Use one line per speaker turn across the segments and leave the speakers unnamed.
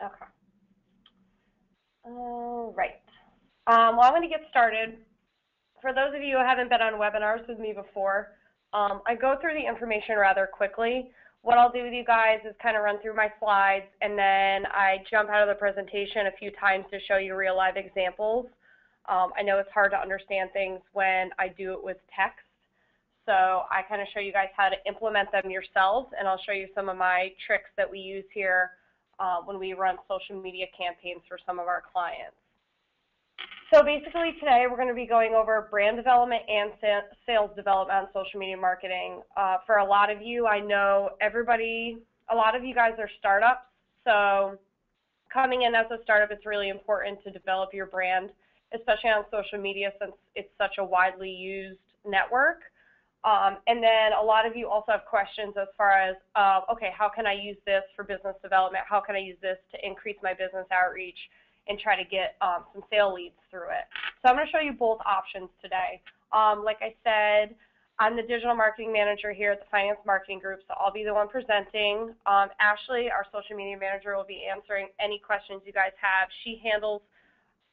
Okay. All right. Well, I'm going to get started. For those of you who haven't been on webinars with me before, I go through the information rather quickly. What I'll do with you guys is kind of run through my slides, and then I jump out of the presentation a few times to show you real live examples. I know it's hard to understand things when I do it with text, so I kind of show you guys how to implement them yourselves, and I'll show you some of my tricks that we use here when we run social media campaigns for some of our clients. So basically today we're going to be going over brand development and sales development on social media marketing. For a lot of you, I know a lot of you guys are startups, so coming in as a startup, it's really important to develop your brand, especially on social media since it's such a widely used network. And then a lot of you also have questions as far as, okay, how can I use this for business development? How can I use this to increase my business outreach and try to get some sale leads through it? So I'm going to show you both options today. Like I said, I'm the digital marketing manager here at the Finance Marketing Group, so I'll be the one presenting. Ashley, our social media manager, will be answering any questions you guys have. She handles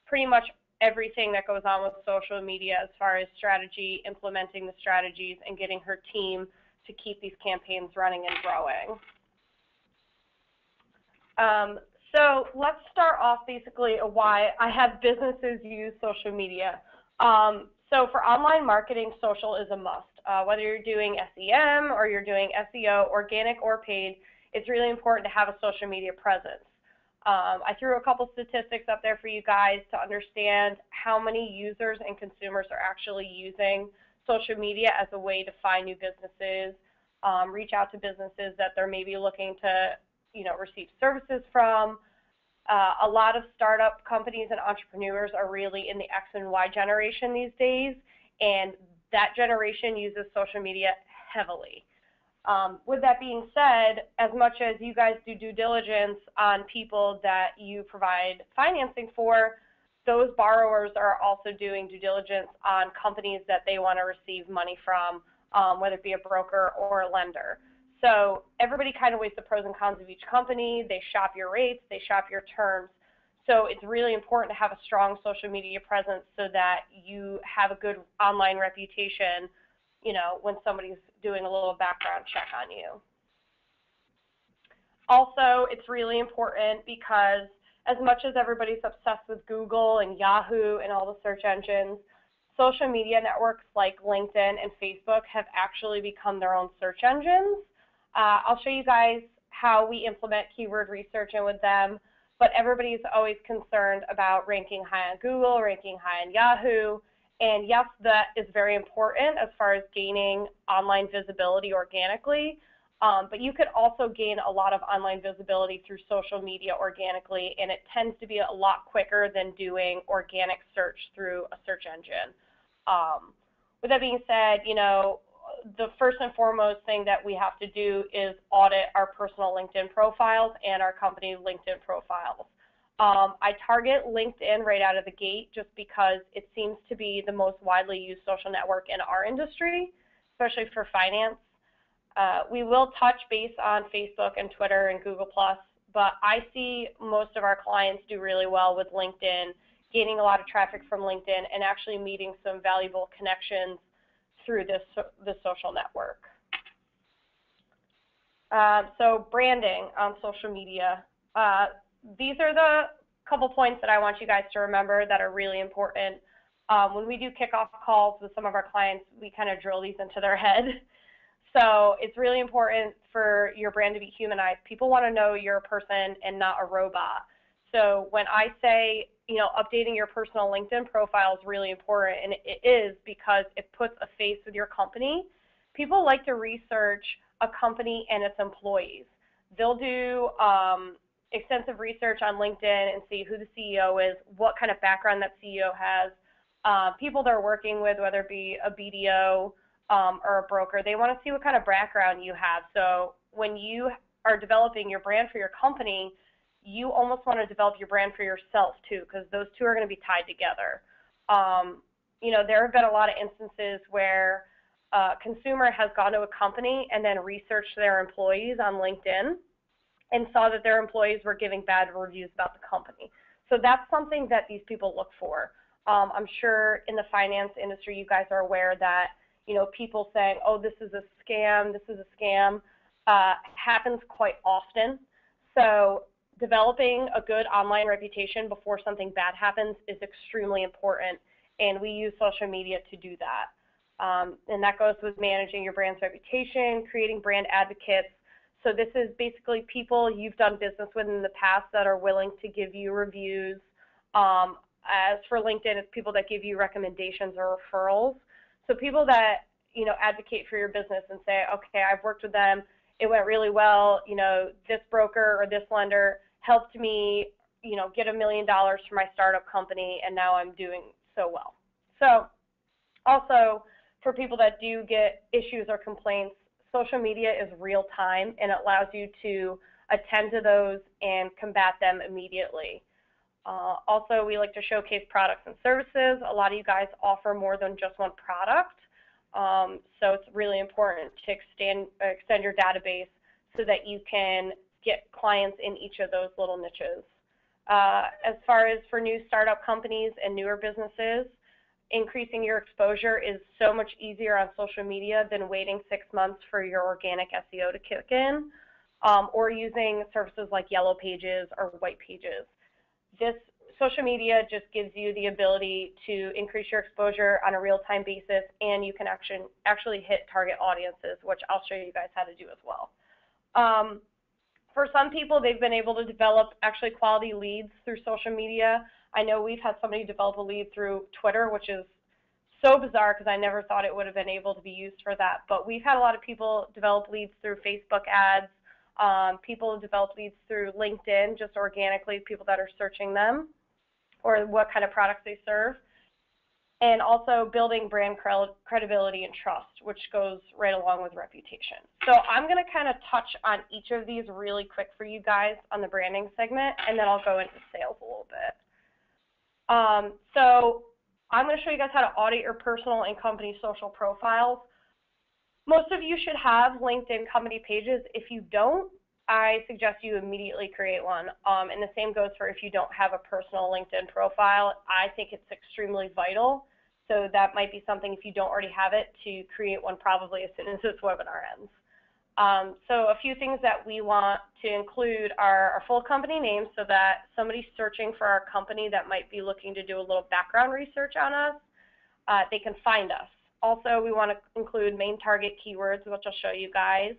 pretty much everything that goes on with social media as far as strategy, implementing the strategies, and getting her team to keep these campaigns running and growing. So let's start off basically why I have businesses use social media. So for online marketing, social is a must. Whether you're doing SEM or you're doing SEO, organic or paid, it's really important to have a social media presence. I threw a couple statistics up there for you guys to understand how many users and consumers are actually using social media as a way to find new businesses, reach out to businesses that they're maybe looking to, receive services from. A lot of startup companies and entrepreneurs are really in the X and Y generation these days, and that generation uses social media heavily. With that being said, as much as you guys do due diligence on people that you provide financing for, those borrowers are also doing due diligence on companies that they want to receive money from, whether it be a broker or a lender. So everybody kind of weighs the pros and cons of each company. They shop your rates, they shop your terms. So it's really important to have a strong social media presence so that you have a good online reputation, when somebody's doing a little background check on you. Also, it's really important because as much as everybody's obsessed with Google and Yahoo and all the search engines, social media networks like LinkedIn and Facebook have actually become their own search engines. I'll show you guys how we implement keyword research in with them, but everybody's always concerned about ranking high on Google, ranking high on Yahoo, and yes, that is very important as far as gaining online visibility organically, but you could also gain a lot of online visibility through social media organically, and it tends to be a lot quicker than doing organic search through a search engine. With that being said, the first and foremost thing that we have to do is audit our personal LinkedIn profiles and our company LinkedIn profiles. I target LinkedIn right out of the gate just because it seems to be the most widely used social network in our industry, especially for finance. We will touch base on Facebook and Twitter and Google+, but I see most of our clients do really well with LinkedIn, gaining a lot of traffic from LinkedIn and actually meeting some valuable connections through this social network. So branding on social media. These are the couple points that I want you guys to remember that are really important. When we do kickoff calls with some of our clients, we kind of drill these into their head. So it's really important for your brand to be humanized. People want to know you're a person and not a robot. So when I say, updating your personal LinkedIn profile is really important, and it is because it puts a face with your company. People like to research a company and its employees. They'll do extensive research on LinkedIn and see who the CEO is, what kind of background that CEO has, people they're working with, whether it be a BDO or a broker. They want to see what kind of background you have. So when you are developing your brand for your company, you almost want to develop your brand for yourself too, because those two are going to be tied together. There have been a lot of instances where a consumer has gone to a company and then researched their employees on LinkedIn, and saw that their employees were giving bad reviews about the company. So that's something that these people look for. I'm sure in the finance industry, you guys are aware that, you know, people saying, oh, this is a scam, happens quite often. So developing a good online reputation before something bad happens is extremely important, and we use social media to do that. And that goes with managing your brand's reputation, creating brand advocates. So this is basically people you've done business with in the past that are willing to give you reviews. As for LinkedIn, it's people that give you recommendations or referrals. So people that, you know, advocate for your business and say, okay, I've worked with them, it went really well, you know, this broker or this lender helped me, you know, get $1 million for my startup company, and now I'm doing so well. So also, for people that do get issues or complaints, social media is real time, and it allows you to attend to those and combat them immediately. Also, we like to showcase products and services. A lot of you guys offer more than just one product, so it's really important to extend your database so that you can get clients in each of those little niches. As far as for new startup companies and newer businesses, increasing your exposure is so much easier on social media than waiting 6 months for your organic SEO to kick in, or using services like Yellow Pages or White Pages. This social media just gives you the ability to increase your exposure on a real-time basis, and you can actually hit target audiences, which I'll show you guys how to do as well. For some people, they've been able to develop actually quality leads through social media. I know we've had somebody develop a lead through Twitter, which is so bizarre because I never thought it would have been able to be used for that. But we've had a lot of people develop leads through Facebook ads. People develop leads through LinkedIn, just organically, people that are searching them or what kind of products they serve. And also building brand credibility and trust, which goes right along with reputation. So I'm going to kind of touch on each of these really quick for you guys on the branding segment, and then I'll go into sales a little bit. So I'm going to show you guys how to audit your personal and company social profiles. Most of you should have LinkedIn company pages. If you don't, I suggest you immediately create one. And the same goes for if you don't have a personal LinkedIn profile. I think it's extremely vital. So that might be something, if you don't already have it, to create one probably as soon as this webinar ends. So a few things that we want to include are our full company name, so that somebody searching for our company that might be looking to do a little background research on us, they can find us. Also, we want to include main target keywords, which I'll show you guys.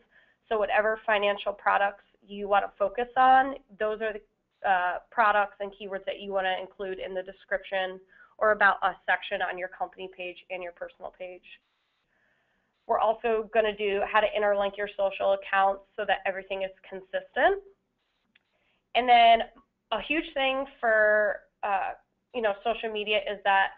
So whatever financial products you want to focus on, those are the products and keywords that you want to include in the description or about us section on your company page and your personal page. We're also going to do how to interlink your social accounts so that everything is consistent. And then a huge thing for social media is that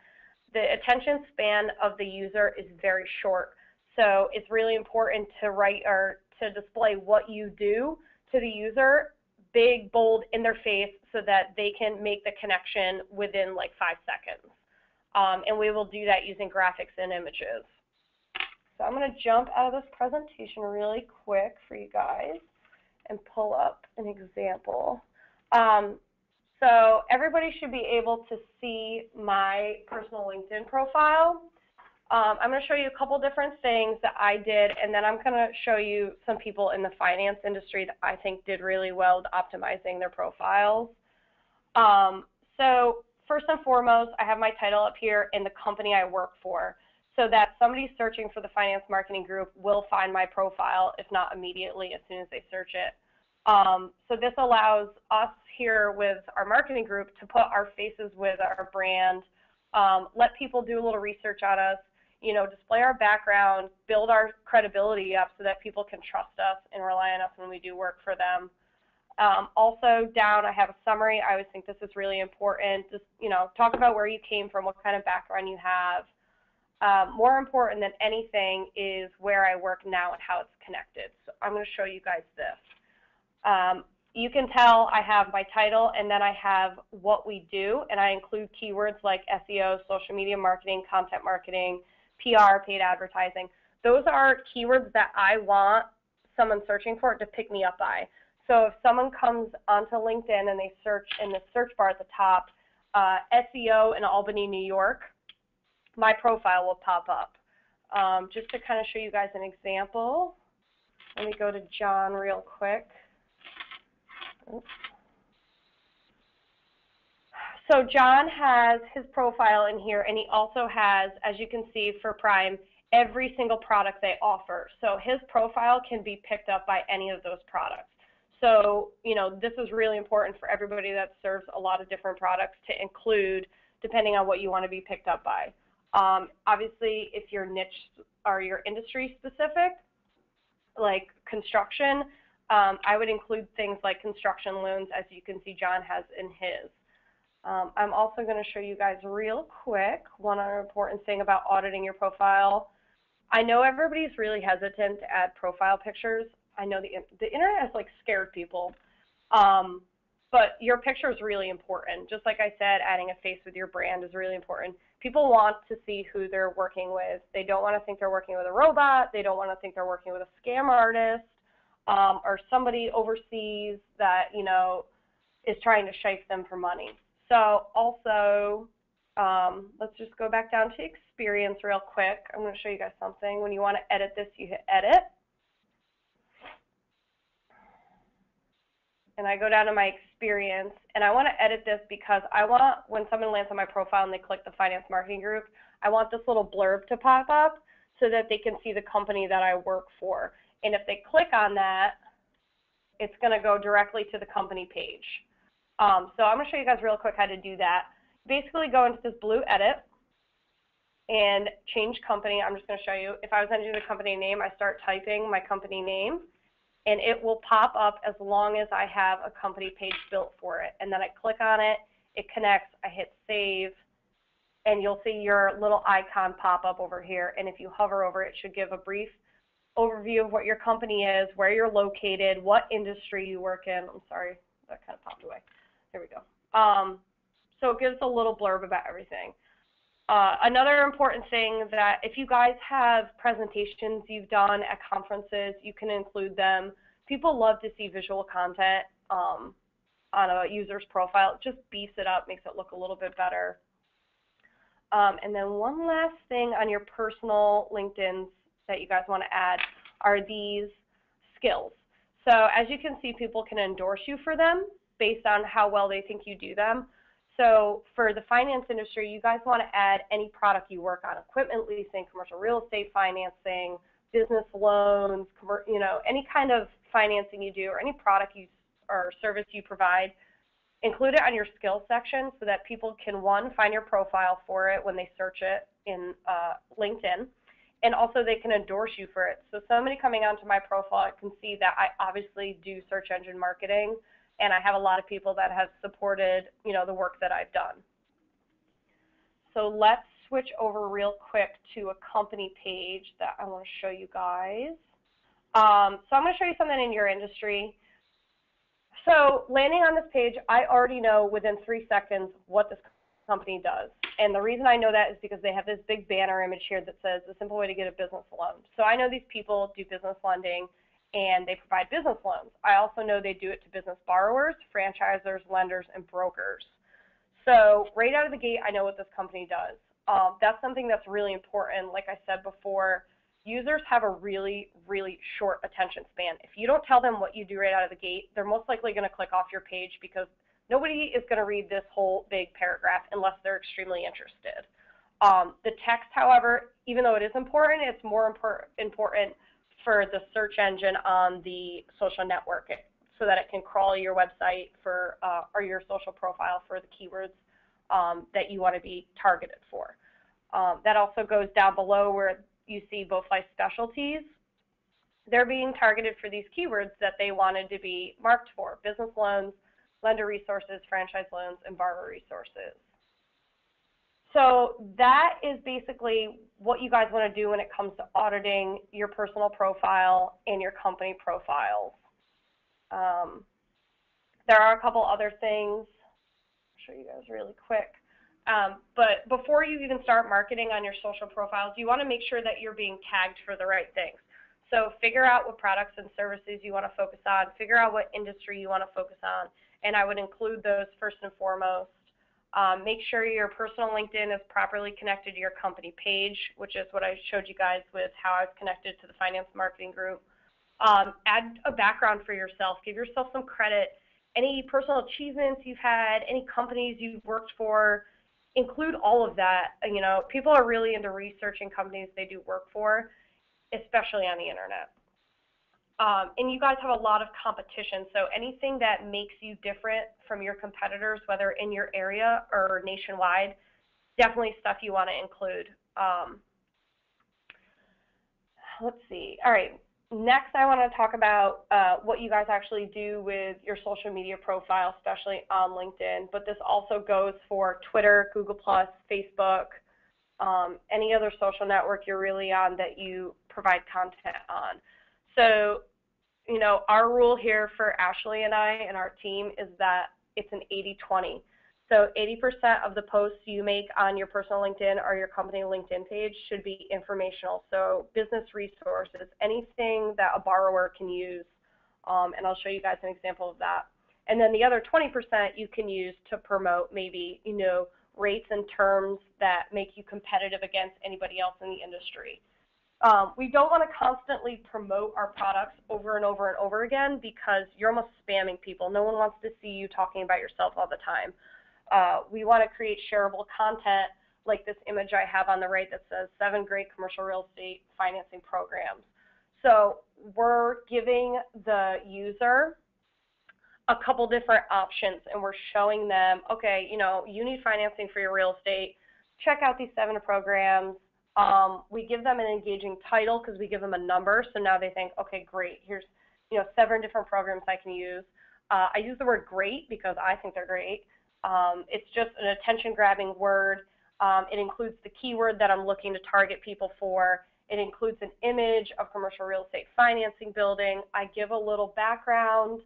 the attention span of the user is very short. So it's really important to write or to display what you do to the user, big, bold, in their face, so that they can make the connection within like 5 seconds. And we will do that using graphics and images. So I'm going to jump out of this presentation really quick for you guys and pull up an example. So everybody should be able to see my personal LinkedIn profile. I'm going to show you a couple different things that I did, and then I'm going to show you some people in the finance industry that I think did really well with optimizing their profiles. So first and foremost, I have my title up here and the company I work for, so that somebody searching for the finance marketing group will find my profile, if not immediately, as soon as they search it. So this allows us here with our marketing group to put our faces with our brand, let people do a little research on us, display our background, build our credibility up so that people can trust us and rely on us when we do work for them. Also down, I have a summary. I always think this is really important. Just, talk about where you came from, what kind of background you have. More important than anything is where I work now and how it's connected. So I'm going to show you guys this. You can tell I have my title, and then I have what we do, and I include keywords like SEO, social media marketing, content marketing, PR, paid advertising. Those are keywords that I want someone searching for to pick me up by. So if someone comes onto LinkedIn and they search in the search bar at the top, SEO in Albany, New York, my profile will pop up. Just to kind of show you guys an example, let me go to John real quick. Oops. So John has his profile in here, and he also has, as you can see for Prime, every single product they offer. So his profile can be picked up by any of those products. So, you know, this is really important for everybody that serves a lot of different products to include, depending on what you want to be picked up by. Obviously, if you're niche or you're industry specific, like construction, I would include things like construction loans, as you can see John has in his. I'm also going to show you guys real quick one other important thing about auditing your profile. I know everybody's really hesitant to add profile pictures. I know the internet has like scared people, but your picture is really important. Just like I said, adding a face with your brand is really important. People want to see who they're working with. They don't want to think they're working with a robot. They don't want to think they're working with a scam artist or somebody overseas that, you know, is trying to shake them for money. So also, let's just go back down to experience real quick. I'm going to show you guys something. When you want to edit this, you hit edit. And I go down to my experience, and I want to edit this because I want, when someone lands on my profile and they click the Finance Marketing Group, I want this little blurb to pop up so that they can see the company that I work for. And if they click on that, it's going to go directly to the company page. So I'm going to show you guys real quick how to do that. Basically go into this blue edit and change company. I'm just going to show you. If I was entering the company name, I start typing my company name, and it will pop up as long as I have a company page built for it. And then I click on it, it connects, I hit save, and you'll see your little icon pop up over here. And if you hover over it, it should give a brief overview of what your company is, where you're located, what industry you work in. I'm sorry, that kind of popped away. There we go. So it gives a little blurb about everything. Another important thing that if you guys have presentations you've done at conferences, you can include them. People love to see visual content on a user's profile. It just beefs it up, makes it look a little bit better. And then one last thing on your personal LinkedIn's that you guys want to add are these skills. So as you can see, people can endorse you for them based on how well they think you do them. So for the finance industry, you guys want to add any product you work on: equipment leasing, commercial real estate financing, business loans, you know, any kind of financing you do or any product you or service you provide. Include it on your skills section so that people can, one, find your profile for it when they search it in LinkedIn, and also they can endorse you for it. So somebody coming onto my profile can see that I obviously do search engine marketing, and I have a lot of people that have supported, you know, the work that I've done. So let's switch over real quick to a company page that I want to show you guys. So I'm going to show you something in your industry. So landing on this page, I already know within 3 seconds what this company does. And the reason I know that is because they have this big banner image here that says the simple way to get a business loan. So I know these people do business lending and they provide business loans. I also know they do it to business borrowers, franchisors, lenders, and brokers. So right out of the gate, I know what this company does. That's something that's really important. Like I said before, users have a really, really short attention span. If you don't tell them what you do right out of the gate, they're most likely going to click off your page because nobody is going to read this whole big paragraph unless they're extremely interested. The text, however, even though it is important, it's more important for the search engine on the social network so that it can crawl your website for or your social profile for the keywords that you want to be targeted for. That also goes down below where you see both life specialties. They're being targeted for these keywords that they wanted to be marked for: business loans, lender resources, franchise loans, and borrower resources. So that is basically what you guys want to do when it comes to auditing your personal profile and your company profiles. There are a couple other things. I'll show you guys really quick. But before you even start marketing on your social profiles, you want to make sure that you're being tagged for the right things. So figure out what products and services you want to focus on, figure out what industry you want to focus on, and I would include those first and foremost. Make sure your personal LinkedIn is properly connected to your company page, which is what I showed you guys with how I was connected to the finance marketing group. Add a background for yourself. Give yourself some credit. Any personal achievements you've had, any companies you've worked for, include all of that. You know, people are really into researching companies they do work for, especially on the internet. And you guys have a lot of competition, so anything that makes you different from your competitors, whether in your area or nationwide, definitely stuff you want to include. Let's see. All right. Next, I want to talk about what you guys actually do with your social media profile, especially on LinkedIn, but this also goes for Twitter, Google+, Facebook, any other social network you're really on that you provide content on. So, you know, our rule here for Ashley and I and our team is that it's an 80-20. So 80% of the posts you make on your personal LinkedIn or your company LinkedIn page should be informational. So business resources, anything that a borrower can use, and I'll show you guys an example of that. And then the other 20% you can use to promote maybe, you know, rates and terms that make you competitive against anybody else in the industry. We don't want to constantly promote our products over and over and over again because you're almost spamming people. No one wants to see you talking about yourself all the time. We want to create shareable content like this image I have on the right that says 7 great commercial real estate financing programs. So we're giving the user a couple different options and we're showing them, okay, you know, you need financing for your real estate. Check out these 7 programs. We give them an engaging title because we give them a number. So now they think, okay, great. Here's, you know, 7 different programs I can use. I use the word great because I think they're great. It's just an attention-grabbing word. It includes the keyword that I'm looking to target people for. It includes an image of commercial real estate financing building. I give a little background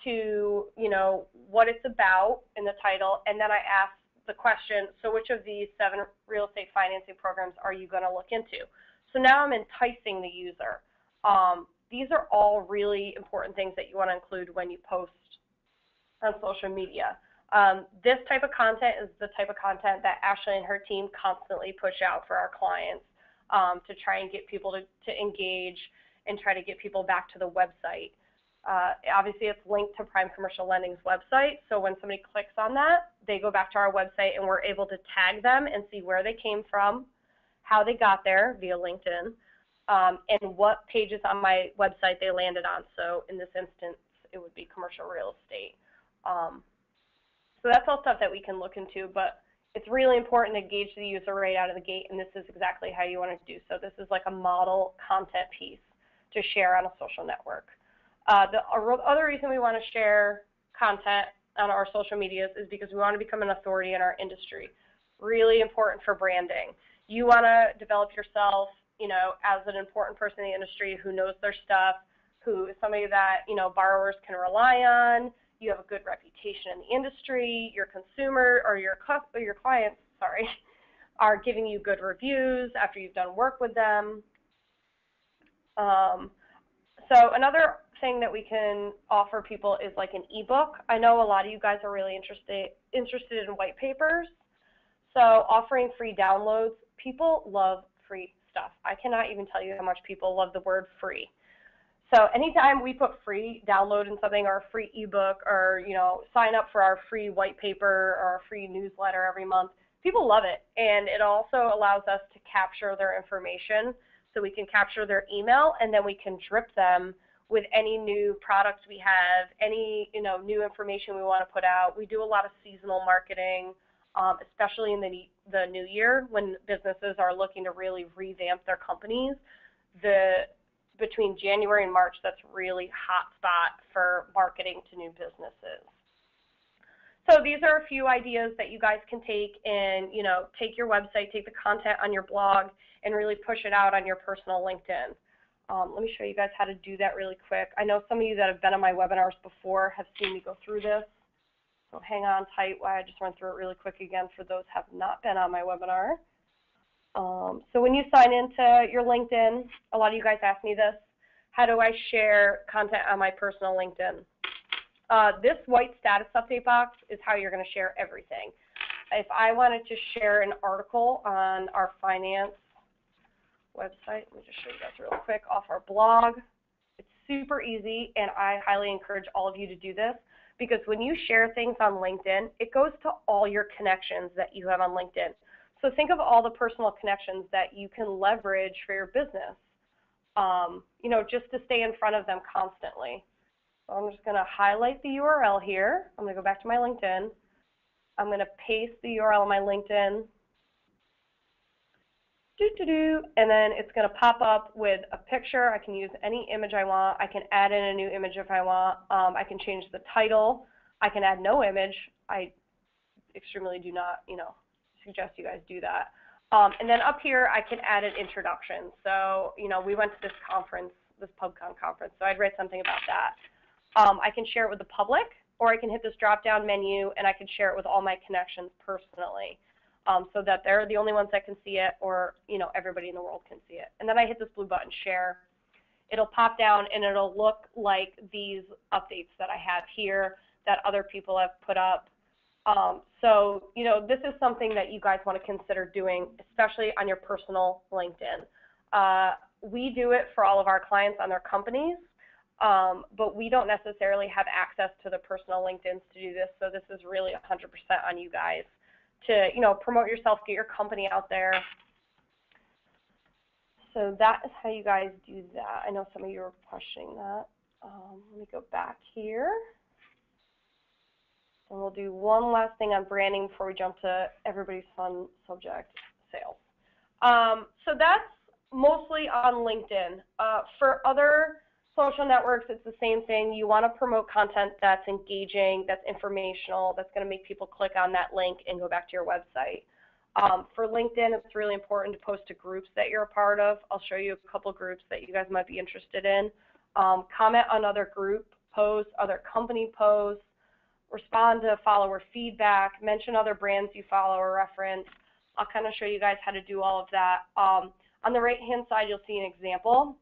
to, you know, what it's about in the title, and then I ask the question, so which of these 7 real estate financing programs are you going to look into? So now I'm enticing the user. These are all really important things that you want to include when you post on social media. This type of content is the type of content that Ashley and her team constantly push out for our clients to try and get people to engage and try to get people back to the website. Obviously, it's linked to Prime Commercial Lending's website, so when somebody clicks on that, they go back to our website and we're able to tag them and see where they came from, how they got there via LinkedIn, and what pages on my website they landed on. So in this instance, it would be commercial real estate. So that's all stuff that we can look into, but it's really important to engage the user right out of the gate, and this is exactly how you want to do so. This is like a model content piece to share on a social network. The other reason we want to share content on our social medias is because we want to become an authority in our industry. Really important for branding. You want to develop yourself, you know, as an important person in the industry who knows their stuff, who is somebody that, you know, borrowers can rely on. You have a good reputation in the industry. Your consumer or your clients, sorry, are giving you good reviews after you've done work with them. So another thing that we can offer people is like an ebook. I know a lot of you guys are really interested in white papers. So offering free downloads, people love free stuff. I cannot even tell you how much people love the word free. So anytime we put free download in something or a free ebook or, you know, sign up for our free white paper or our free newsletter every month, people love it. And it also allows us to capture their information. So we can capture their email and then we can drip them with any new products we have, any, you know, new information we want to put out. We do a lot of seasonal marketing, especially in the new year when businesses are looking to really revamp their companies. Between January and March, that's really hot spot for marketing to new businesses. So these are a few ideas that you guys can take and, you know, take your website, take the content on your blog, and really push it out on your personal LinkedIn. Let me show you guys how to do that really quick. I know some of you that have been on my webinars before have seen me go through this. So hang on tight while I just run through it really quick again for those who have not been on my webinar. So when you sign into your LinkedIn, a lot of you guys ask me this, How do I share content on my personal LinkedIn? This white status update box is how you're going to share everything. If I wanted to share an article on our finance website, let me just show you guys real quick off our blog. It's super easy, and I highly encourage all of you to do this, because when you share things on LinkedIn, it goes to all your connections that you have on LinkedIn. So think of all the personal connections that you can leverage for your business, you know, just to stay in front of them constantly. So I'm just going to highlight the URL here. I'm going to go back to my LinkedIn. I'm going to paste the URL on my LinkedIn. And then it's going to pop up with a picture. I can use any image I want. I can add in a new image if I want. I can change the title. I can add no image. I extremely do not, you know, suggest you guys do that. And then up here, I can add an introduction. So, you know, we went to this conference, this PubCon conference, so I'd write something about that. I can share it with the public, or I can hit this drop-down menu, and I can share it with all my connections personally. So that they're the only ones that can see it, or, you know, everybody in the world can see it. And then I hit this blue button, share. It'll pop down, and it'll look like these updates that I have here that other people have put up. So, you know, this is something that you guys want to consider doing, especially on your personal LinkedIn. We do it for all of our clients on their companies, but we don't necessarily have access to the personal LinkedIns to do this, so this is really 100% on you guys to, you know, promote yourself, get your company out there. So that is how you guys do that. I know some of you are questioning that. Let me go back here. And we'll do one last thing on branding before we jump to everybody's fun subject, sales. So that's mostly on LinkedIn. For other social networks, it's the same thing. You want to promote content that's engaging, that's informational, that's going to make people click on that link and go back to your website. For LinkedIn, it's really important to post to groups that you're a part of. I'll show you a couple groups that you guys might be interested in. Comment on other group posts, other company posts, respond to follower feedback, mention other brands you follow or reference. I'll kind of show you guys how to do all of that. On the right-hand side, you'll see an example.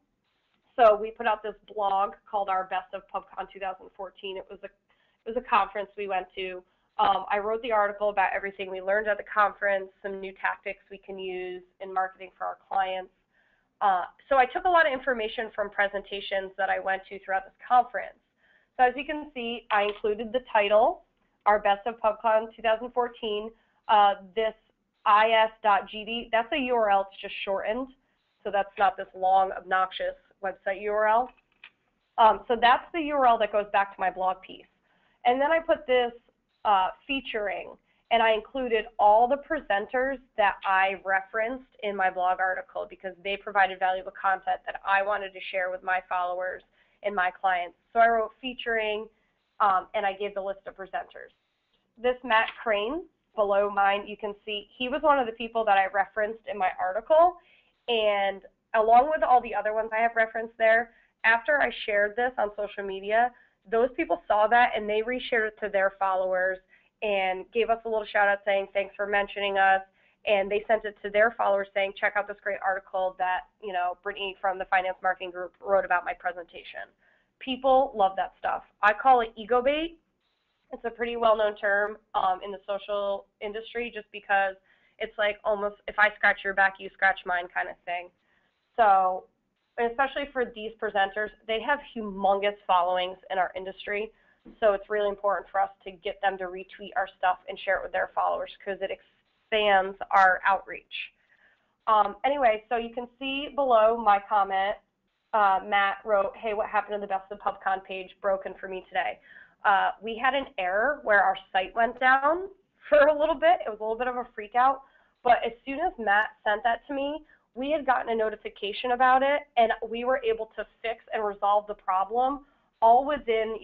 So we put out this blog called our Best of PubCon 2014. It was a conference we went to. I wrote the article about everything we learned at the conference, some new tactics we can use in marketing for our clients. So I took a lot of information from presentations that I went to throughout this conference. So as you can see, I included the title, our Best of PubCon 2014, this is.gd, that's a URL, it's just shortened. So that's not this long, obnoxious website URL. So that's the URL that goes back to my blog piece. And then I put this featuring, and I included all the presenters that I referenced in my blog article because they provided valuable content that I wanted to share with my followers and my clients. So I wrote featuring, and I gave the list of presenters. This Matt Crane, below mine, you can see he was one of the people that I referenced in my article, and along with all the other ones I have referenced there, after I shared this on social media, those people saw that and they reshared it to their followers and gave us a little shout out saying thanks for mentioning us, and they sent it to their followers saying check out this great article that, you know, Brittany from the Finance Marketing Group wrote about my presentation. People love that stuff. I call it ego bait. It's a pretty well-known term in the social industry just because it's like almost if I scratch your back, you scratch mine kind of thing. So, especially for these presenters, they have humongous followings in our industry. So it's really important for us to get them to retweet our stuff and share it with their followers because it expands our outreach. Anyway, so you can see below my comment, Matt wrote, hey, what happened to the Best of PubCon page? Broken for me today. We had an error where our site went down for a little bit. It was a little bit of a freak out. But as soon as Matt sent that to me, we had gotten a notification about it, and we were able to fix and resolve the problem all within,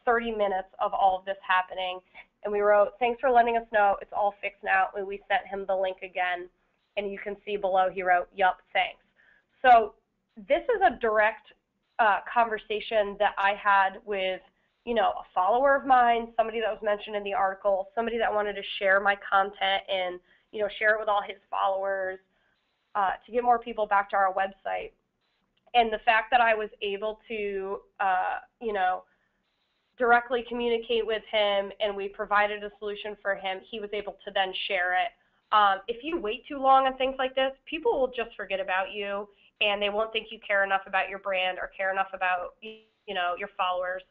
30 minutes of all of this happening. And we wrote, thanks for letting us know. It's all fixed now. And we sent him the link again. And you can see below he wrote, yup, thanks. So this is a direct conversation that I had with, a follower of mine, somebody that was mentioned in the article, somebody that wanted to share my content and, share it with all his followers to get more people back to our website. And the fact that I was able to, you know, directly communicate with him and we provided a solution for him, he was able to then share it. If you wait too long on things like this, people will just forget about you and they won't think you care enough about your brand or care enough about, you know, your followers.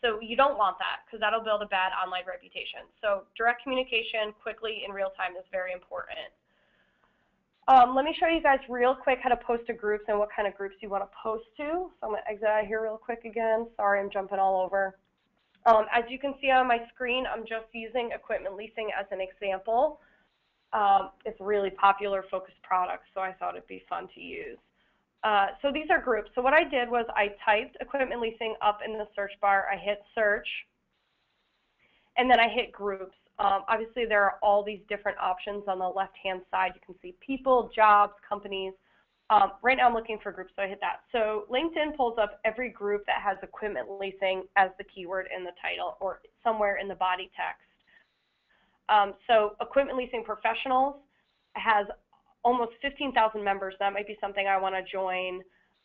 So you don't want that because that'll build a bad online reputation. So direct communication quickly in real time is very important. Let me show you guys real quick how to post to groups and what kind of groups you want to post to. So I'm going to exit out of here real quick again. Sorry, I'm jumping all over. As you can see on my screen, I'm just using equipment leasing as an example. It's a really popular focused product, so I thought it'd be fun to use. So these are groups. So what I did was I typed equipment leasing up in the search bar. I hit search, and then I hit groups. Obviously, there are all these different options on the left-hand side. You can see people, jobs, companies. Right now I'm looking for groups, so I hit that. So LinkedIn pulls up every group that has equipment leasing as the keyword in the title or somewhere in the body text. So equipment leasing professionals has almost 15,000 members. That might be something I want to join.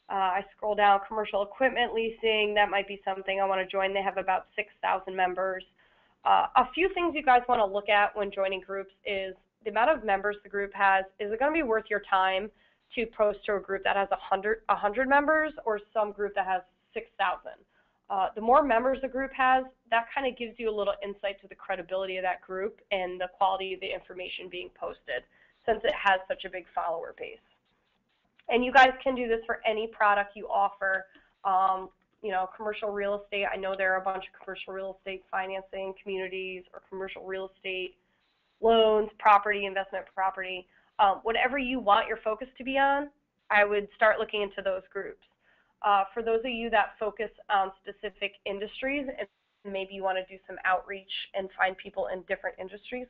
I scroll down, commercial equipment leasing. That might be something I want to join. They have about 6,000 members. A few things you guys want to look at when joining groups is the amount of members the group has. Is it going to be worth your time to post to a group that has 100 members or some group that has 6,000? The more members a group has, that kind of gives you a little insight to the credibility of that group and the quality of the information being posted, since it has such a big follower base. And you guys can do this for any product you offer. You know, commercial real estate, I know there are a bunch of commercial real estate financing communities or commercial real estate loans, property, investment property. Whatever you want your focus to be on, I would start looking into those groups. For those of you that focus on specific industries and maybe you want to do some outreach and find people in different industries,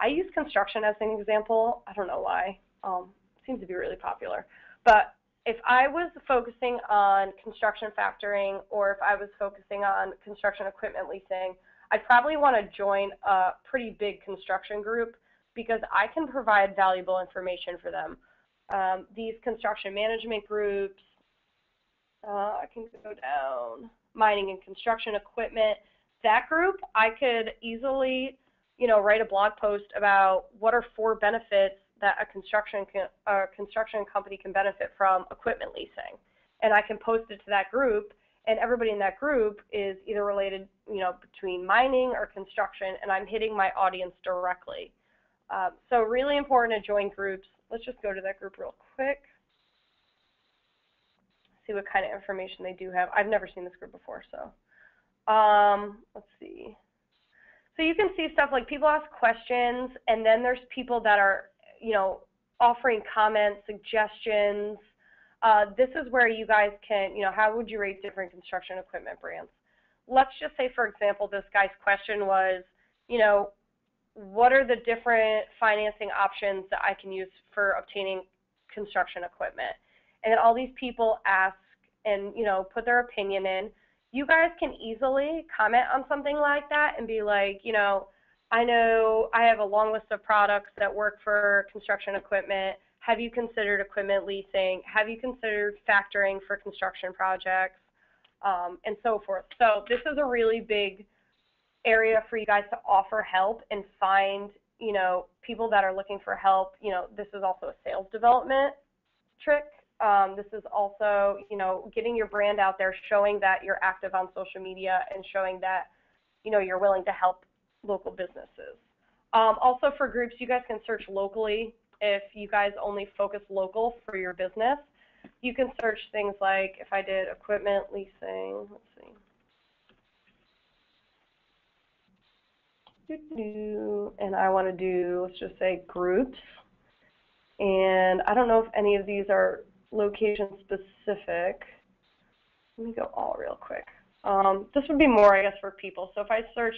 I use construction as an example. I don't know why. It seems to be really popular. But if I was focusing on construction factoring or if I was focusing on construction equipment leasing, I'd probably want to join a pretty big construction group because I can provide valuable information for them. These construction management groups, I can go down, mining and construction equipment. That group, I could easily, you know, write a blog post about what are 4 benefits that a construction company can benefit from equipment leasing. And I can post it to that group, and everybody in that group is either related, you know, between mining or construction, and I'm hitting my audience directly. So really important to join groups. Let's just go to that group real quick. See what kind of information they do have. I've never seen this group before, so let's see. So you can see stuff like people ask questions, and then there's people that are, you know, offering comments, suggestions. This is where you guys can, you know, how would you rate different construction equipment brands? Let's just say, for example, this guy's question was, you know, what are the different financing options that I can use for obtaining construction equipment? And then all these people ask and, you know, put their opinion in. You guys can easily comment on something like that and be like, you know I have a long list of products that work for construction equipment. Have you considered equipment leasing? Have you considered factoring for construction projects? And so forth. So this is a really big area for you guys to offer help and find, you know, people that are looking for help. You know, this is also a sales development trick. This is also, you know, getting your brand out there, showing that you're active on social media and showing that, you know, you're willing to help local businesses. Also for groups, you guys can search locally. If you guys only focus local for your business, you can search things like, if I did equipment leasing, let's see. And I want to do, let's just say groups. And I don't know if any of these are location specific. Let me go all real quick. This would be more, I guess, for people. So if I search,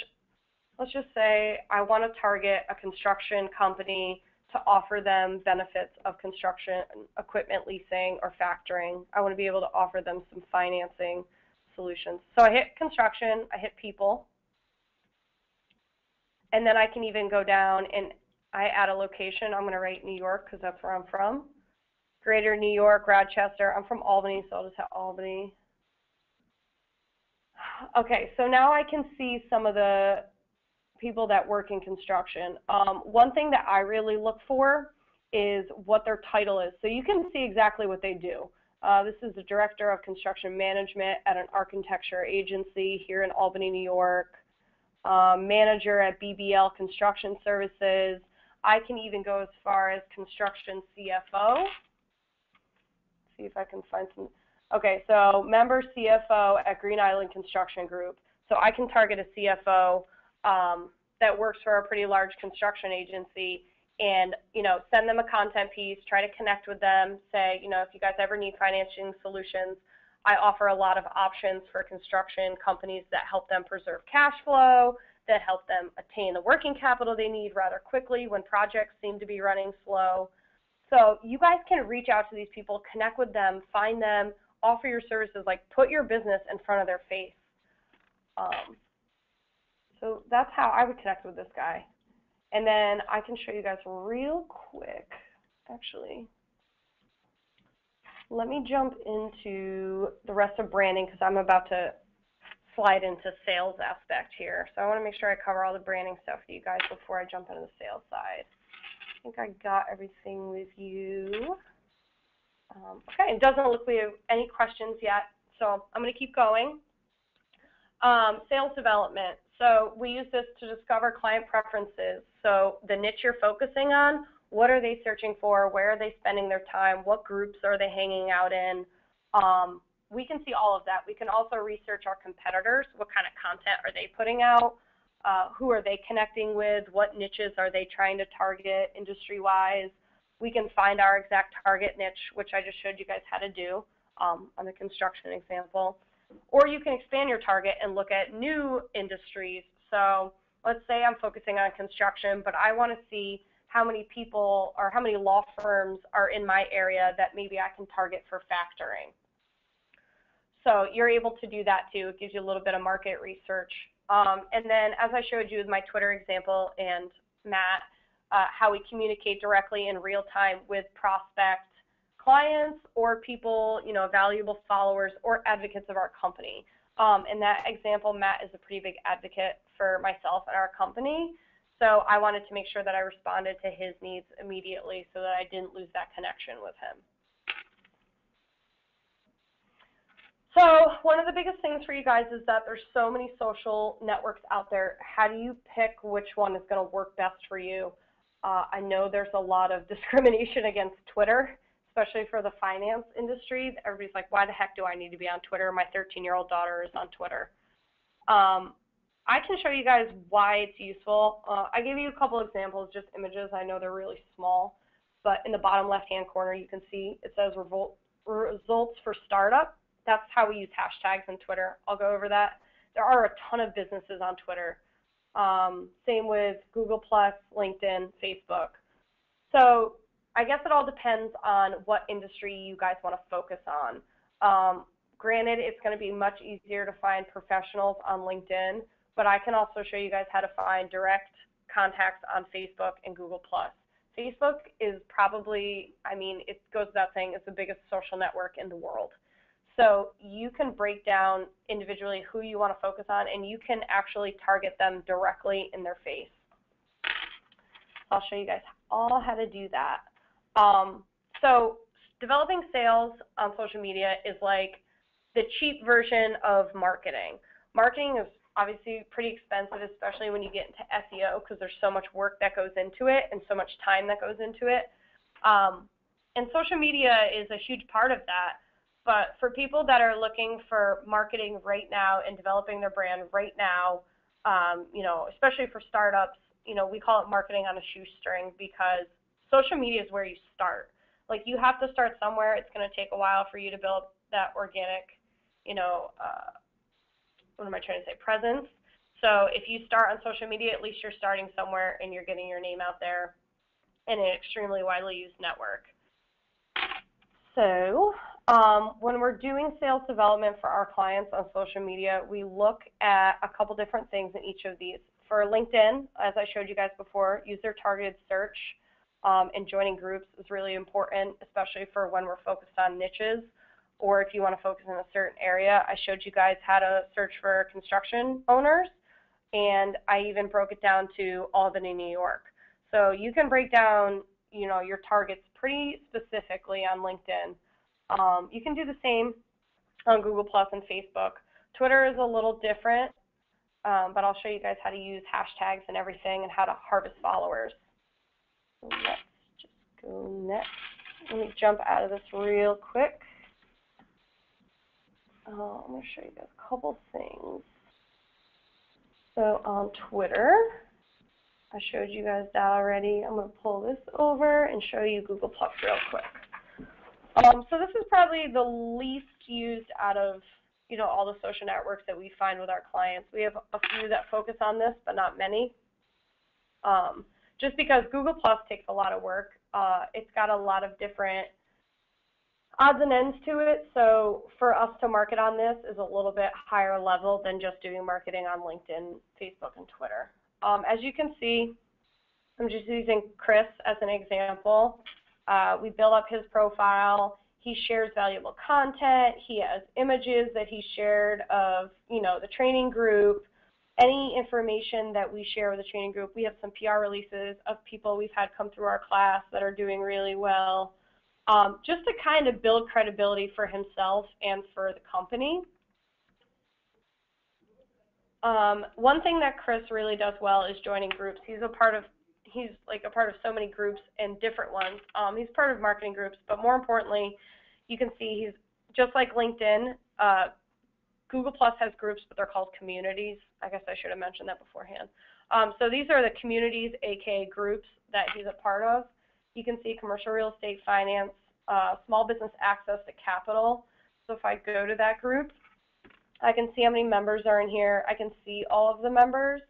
let's just say I want to target a construction company to offer them benefits of construction equipment leasing or factoring. I want to be able to offer them some financing solutions. So I hit construction, I hit people, and then I can even go down and I add a location. I'm going to write New York because that's where I'm from. Greater New York, Rochester. I'm from Albany, so I'll just have Albany. Okay, so now I can see some of the people that work in construction. One thing that I really look for is what their title is. So you can see exactly what they do. This is the Director of Construction Management at an architecture agency here in Albany, New York. Manager at BBL Construction Services. I can even go as far as Construction CFO. See if I can find some. Okay, so member CFO at Green Island Construction Group. So I can target a CFO that works for a pretty large construction agency and, send them a content piece, try to connect with them, say, if you guys ever need financing solutions, I offer a lot of options for construction companies that help them preserve cash flow, that help them attain the working capital they need rather quickly when projects seem to be running slow. So you guys can reach out to these people, connect with them, find them, offer your services, like put your business in front of their face. So that's how I would connect with this guy. And then I can show you guys real quick, actually. Let me jump into the rest of branding because I'm about to slide into sales aspect here. So I want to make sure I cover all the branding stuff for you guys before I jump into the sales side. I think I got everything with you. Okay, it doesn't look like we have any questions yet, so I'm going to keep going. Sales development. So we use this to discover client preferences. So the niche you're focusing on, what are they searching for? Where are they spending their time? What groups are they hanging out in? We can see all of that. We can also research our competitors. What kind of content are they putting out? Who are they connecting with? What niches are they trying to target industry-wise? We can find our exact target niche, which I just showed you guys how to do on the construction example. Or you can expand your target and look at new industries. So let's say I'm focusing on construction, but I want to see how many people or how many law firms are in my area that maybe I can target for factoring. So you're able to do that too. It gives you a little bit of market research. And then as I showed you with my Twitter example and Matt, how we communicate directly in real time with prospect clients or people, valuable followers or advocates of our company. In that example, Matt is a pretty big advocate for myself and our company. So I wanted to make sure that I responded to his needs immediately so that I didn't lose that connection with him. So one of the biggest things for you guys is that there's so many social networks out there. How do you pick which one is going to work best for you? I know there's a lot of discrimination against Twitter, especially for the finance industry. Everybody's like, why the heck do I need to be on Twitter? My 13-year-old daughter is on Twitter. I can show you guys why it's useful. I gave you a couple examples, just images. I know they're really small, but in the bottom left-hand corner, you can see it says results for startup. That's how we use hashtags on Twitter. I'll go over that. There are a ton of businesses on Twitter. Same with Google+, LinkedIn, Facebook. So I guess it all depends on what industry you guys want to focus on. Granted, it's going to be much easier to find professionals on LinkedIn, but I can also show you guys how to find direct contacts on Facebook and Google+. Facebook is probably, it goes without saying, it's the biggest social network in the world. So you can break down individually who you want to focus on, and you can actually target them directly in their face. I'll show you guys all how to do that. So developing sales on social media is like the cheap version of marketing. Marketing is obviously pretty expensive, especially when you get into SEO, because there's so much work that goes into it and so much time that goes into it. And social media is a huge part of that. But for people that are looking for marketing right now and developing their brand right now, especially for startups, we call it marketing on a shoestring because social media is where you start. Like, you have to start somewhere. It's going to take a while for you to build that organic, presence. So if you start on social media, at least you're starting somewhere and you're getting your name out there in an extremely widely used network. So when we're doing sales development for our clients on social media, we look at a couple different things in each of these. For LinkedIn, as I showed you guys before, use their targeted search. and joining groups is really important, especially for when we're focused on niches or if you want to focus in a certain area. I showed you guys how to search for construction owners, and I even broke it down to Albany, New York. So you can break down, your targets pretty specifically on LinkedIn. You can do the same on Google Plus and Facebook. Twitter is a little different, but I'll show you guys how to use hashtags and everything and how to harvest followers. So let's just go next. Let me jump out of this real quick. I'm going to show you guys a couple things. So on Twitter, I showed you guys that already. I'm going to pull this over and show you Google Plus real quick. So this is probably the least used out of all the social networks that we find with our clients. We have a few that focus on this, but not many. Just because Google Plus takes a lot of work. It's got a lot of different odds and ends to it, so for us to market on this is a little bit higher level than just doing marketing on LinkedIn, Facebook, and Twitter. As you can see, I'm just using Chris as an example. We build up his profile. He shares valuable content. He has images that he shared of, the training group. Any information that we share with the training group, we have some PR releases of people we've had come through our class that are doing really well. Just to kind of build credibility for himself and for the company. One thing that Chris really does well is joining groups. He's like a part of so many groups and different ones. He's part of marketing groups, but more importantly, you can see he's just like LinkedIn. Google Plus has groups, but they're called communities. I guess I should have mentioned that beforehand. So these are the communities, aka groups, that he's a part of. You can see commercial real estate finance, small business access to capital. So if I go to that group, I can see how many members are in here. I can see all of the members,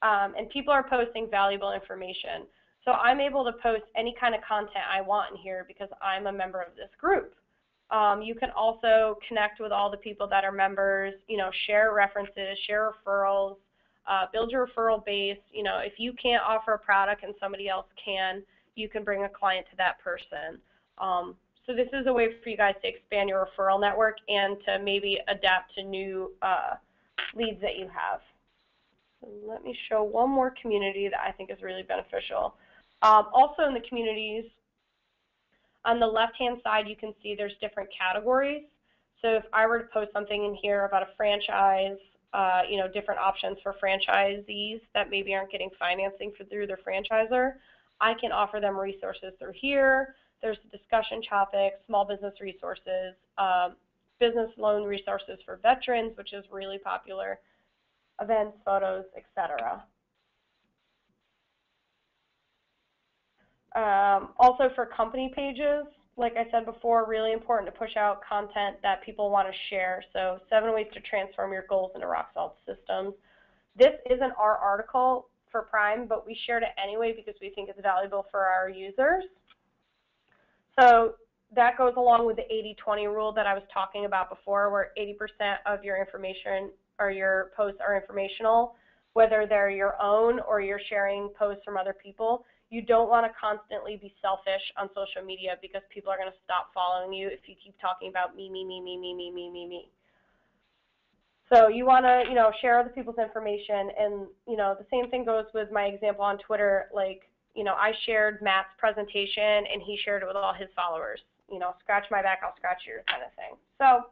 and people are posting valuable information. So I'm able to post any kind of content I want in here because I'm a member of this group. You can also connect with all the people that are members, share references, share referrals, build your referral base. If you can't offer a product and somebody else can, you can bring a client to that person. So this is a way for you guys to expand your referral network and to maybe adapt to new leads that you have. So let me show one more community that I think is really beneficial. Also in the communities, on the left-hand side, you can see there's different categories. So if I were to post something in here about a franchise, different options for franchisees that maybe aren't getting financing through their franchisor, I can offer them resources through here. There's discussion topics, small business resources, business loan resources for veterans, which is really popular, events, photos, etc. Also for company pages, like I said before, really important to push out content that people want to share. So 7 ways to transform your goals into rock-solid systems. This isn't our article for Prime, but we shared it anyway because we think it's valuable for our users. So that goes along with the 80-20 rule that I was talking about before, where 80% of your information or your posts are informational, whether they're your own or you're sharing posts from other people. You don't want to constantly be selfish on social media because people are going to stop following you if you keep talking about me, me, me, me, me, me, me, me, me. So you want to, share other people's information, and, the same thing goes with my example on Twitter. Like, I shared Matt's presentation, and he shared it with all his followers. Scratch my back, I'll scratch yours kind of thing. So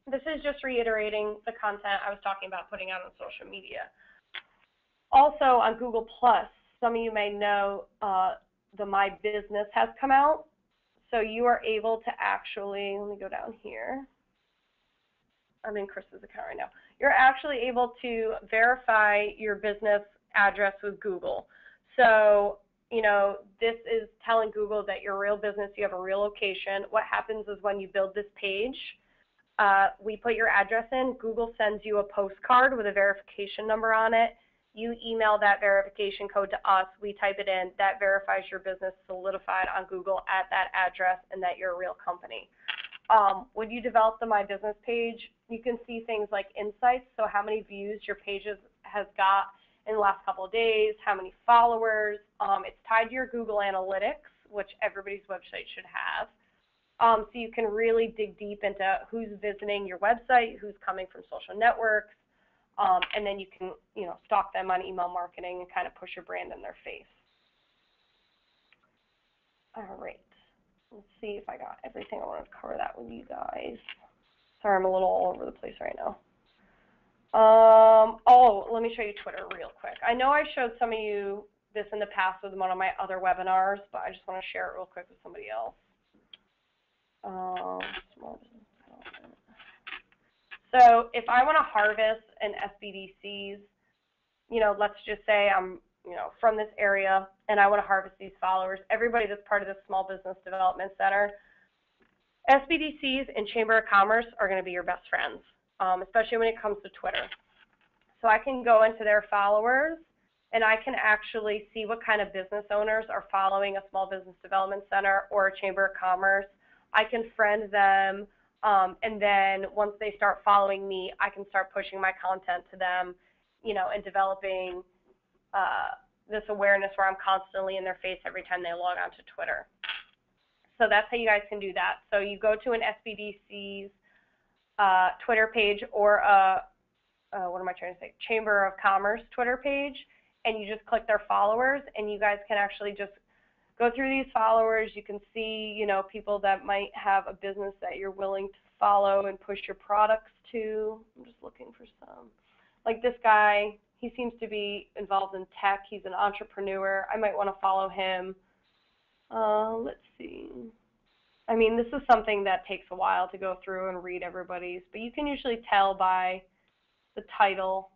this is just reiterating the content I was talking about putting out on social media. Also on Google+, some of you may know the My Business has come out. So you are able to actually, let me go down here. I'm in Chris's account right now. You're actually able to verify your business address with Google. So, this is telling Google that you're a real business, you have a real location. What happens is when you build this page, we put your address in, Google sends you a postcard with a verification number on it. You email that verification code to us, we type it in, that verifies your business solidified on Google at that address and that you're a real company. When you develop the My Business page, you can see things like insights, so how many views your page has got, in the last couple of days, how many followers. It's tied to your Google Analytics, which everybody's website should have. So you can really dig deep into who's visiting your website, who's coming from social networks, and then you can, stalk them on email marketing and kind of push your brand in their face. All right, let's see if I got everything. I want to cover that with you guys. Sorry, I'm a little all over the place right now. Let me show you Twitter real quick. I know I showed some of you this in the past with one of my other webinars, but I just want to share it real quick with somebody else. So if I want to harvest an SBDCs, let's just say I'm, from this area and I want to harvest these followers, everybody that's part of the Small Business Development Center, SBDCs and Chamber of Commerce are going to be your best friends, especially when it comes to Twitter. So I can go into their followers and I can actually see what kind of business owners are following a Small Business Development Center or a Chamber of Commerce. I can friend them, and then once they start following me, I can start pushing my content to them, and developing this awareness where I'm constantly in their face every time they log on to Twitter. So that's how you guys can do that. So you go to an SBDC's Twitter page or Chamber of Commerce Twitter page, and you just click their followers, and you guys can actually just go through these followers. You can see, people that might have a business that you're willing to follow and push your products to. I'm just looking for some. Like this guy, he seems to be involved in tech. He's an entrepreneur. I might want to follow him. Let's see. I mean, this is something that takes a while to go through and read everybody's, but you can usually tell by the title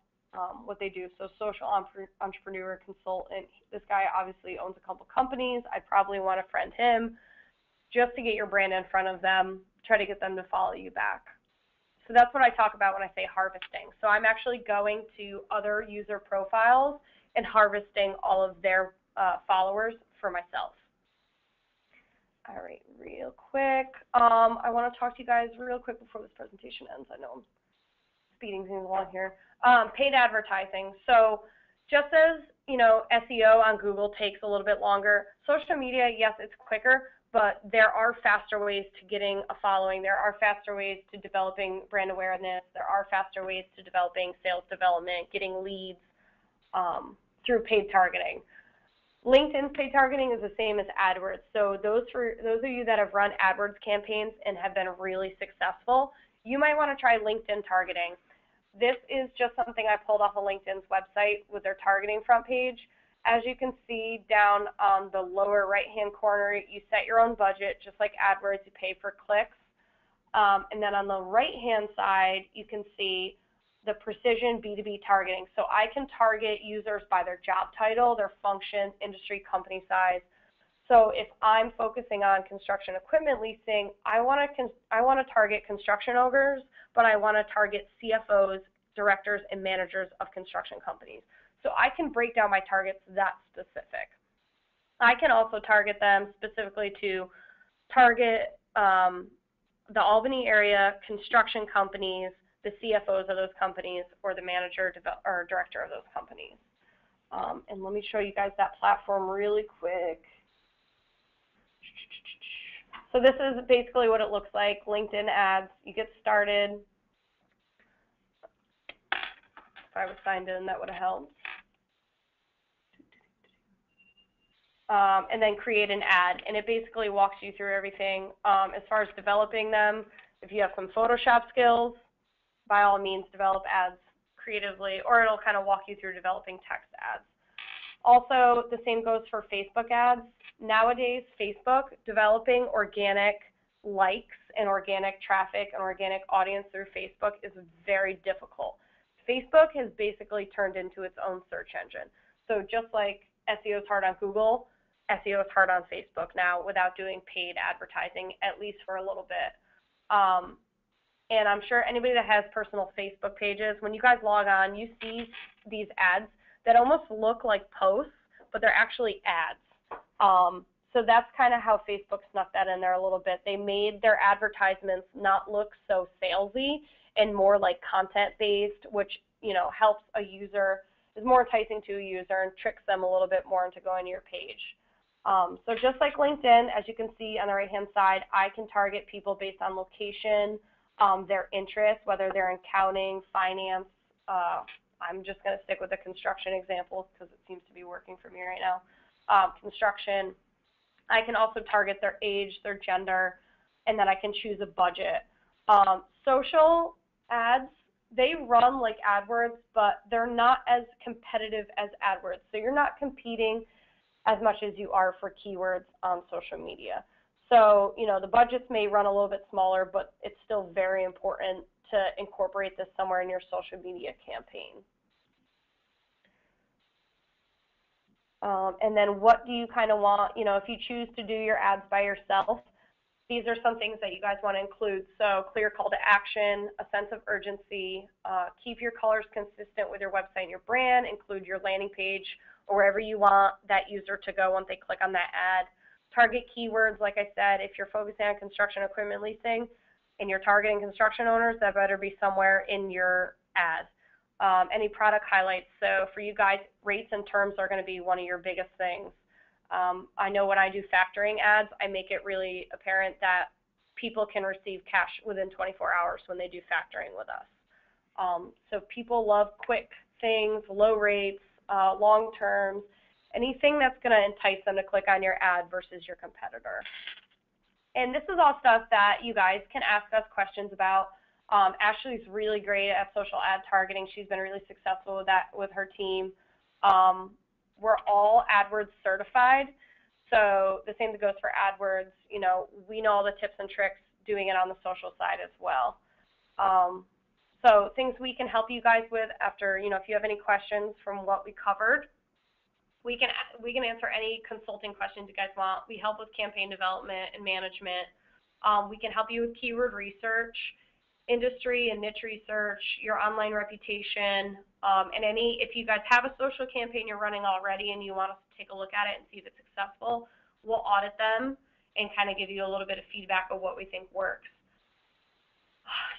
what they do. So social entrepreneur consultant. This guy obviously owns a couple companies. I probably want to friend him just to get your brand in front of them, try to get them to follow you back. So that's what I talk about when I say harvesting. So I'm actually going to other user profiles and harvesting all of their followers for myself. All right, real quick. I want to talk to you guys real quick before this presentation ends. I know I'm speeding things along here. Paid advertising. So just as, SEO on Google takes a little bit longer, social media, yes, it's quicker, but there are faster ways to getting a following. There are faster ways to developing brand awareness. There are faster ways to developing sales development, getting leads through paid targeting. LinkedIn's paid targeting is the same as AdWords. So those of you that have run AdWords campaigns and have been really successful, you might want to try LinkedIn targeting. This is just something I pulled off of LinkedIn's website with their targeting front page. As you can see down on the lower right-hand corner, you set your own budget, just like AdWords, you pay for clicks. And then on the right-hand side, you can see the precision B2B targeting. So I can target users by their job title, their function, industry, company size. So if I'm focusing on construction equipment leasing, I want to target construction owners, but I want to target CFOs, directors, and managers of construction companies. So I can break down my targets that specific. I can also target them specifically to target the Albany area construction companies, the CFOs of those companies, or the manager or director of those companies. And let me show you guys that platform really quick. So this is basically what it looks like. LinkedIn ads, you get started. If I was signed in, that would have helped. And then create an ad, and it basically walks you through everything. As far as developing them, if you have some Photoshop skills, by all means develop ads creatively, or it'll kind of walk you through developing text ads. Also, the same goes for Facebook ads. Nowadays, Facebook, developing organic likes and organic traffic and organic audience through Facebook is very difficult. Facebook has basically turned into its own search engine. So just like SEO is hard on Google, SEO is hard on Facebook now without doing paid advertising, at least for a little bit. And I'm sure anybody that has personal Facebook pages, when you guys log on, you see these ads that almost look like posts, but they're actually ads. So that's kind of how Facebook snuck that in there a little bit. They made their advertisements not look so salesy and more like content-based, which helps a user is more enticing to a user and tricks them a little bit more into going to your page. So just like LinkedIn, as you can see on the right-hand side, I can target people based on location, their interests, whether they're in accounting, finance. I'm just going to stick with the construction examples because it seems to be working for me right now. Construction. I can also target their age, their gender, and then I can choose a budget. Social ads, they run like AdWords, but they're not as competitive as AdWords. So you're not competing as much as you are for keywords on social media. So, you know, the budgets may run a little bit smaller, but it's still very important to incorporate this somewhere in your social media campaign. And then what do you kind of want, you know, if you choose to do your ads by yourself, these are some things that you guys want to include. So clear call to action, a sense of urgency, keep your colors consistent with your website and your brand, include your landing page or wherever you want that user to go once they click on that ad. Target keywords, like I said, if you're focusing on construction equipment leasing and you're targeting construction owners, that better be somewhere in your ad. Any product highlights. So for you guys, rates and terms are going to be one of your biggest things. I know when I do factoring ads, I make it really apparent that people can receive cash within 24 hours when they do factoring with us. So people love quick things, low rates, long terms, anything that's going to entice them to click on your ad versus your competitor. And this is all stuff that you guys can ask us questions about. Ashley's really great at social ad targeting. She's been really successful with that with her team. We're all AdWords certified, so the same goes for AdWords. You know, we know all the tips and tricks doing it on the social side as well. So things we can help you guys with after, you know, if you have any questions from what we covered, we can answer any consulting questions you guys want. We help with campaign development and management. We can help you with keyword research, industry and niche research, your online reputation, and if you guys have a social campaign you're running already and you want us to take a look at it and see if it's successful, we'll audit them and kind of give you a little bit of feedback of what we think works.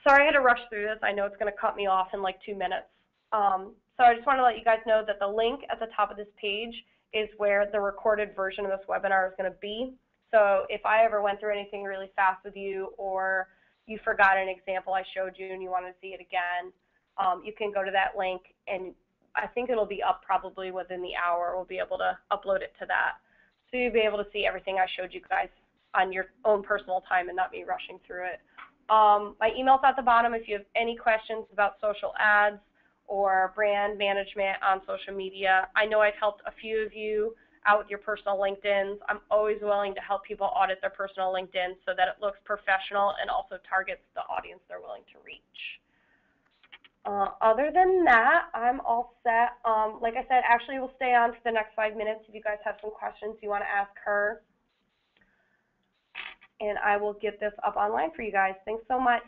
Sorry I had to rush through this. I know it's going to cut me off in like 2 minutes. So I just want to let you guys know that the link at the top of this page is where the recorded version of this webinar is going to be. So if I ever went through anything really fast with you, or you forgot an example I showed you and you want to see it again, you can go to that link, and I think it'll be up probably within the hour. We'll be able to upload it to that. So you'll be able to see everything I showed you guys on your own personal time and not me rushing through it. My email's at the bottom if you have any questions about social ads or brand management on social media. I know I've helped a few of you out with your personal LinkedIns. I'm always willing to help people audit their personal LinkedIn so that it looks professional and also targets the audience they're willing to reach. Other than that, I'm all set. Like I said, Ashley will stay on for the next 5 minutes if you guys have some questions you want to ask her. And I will get this up online for you guys. Thanks so much.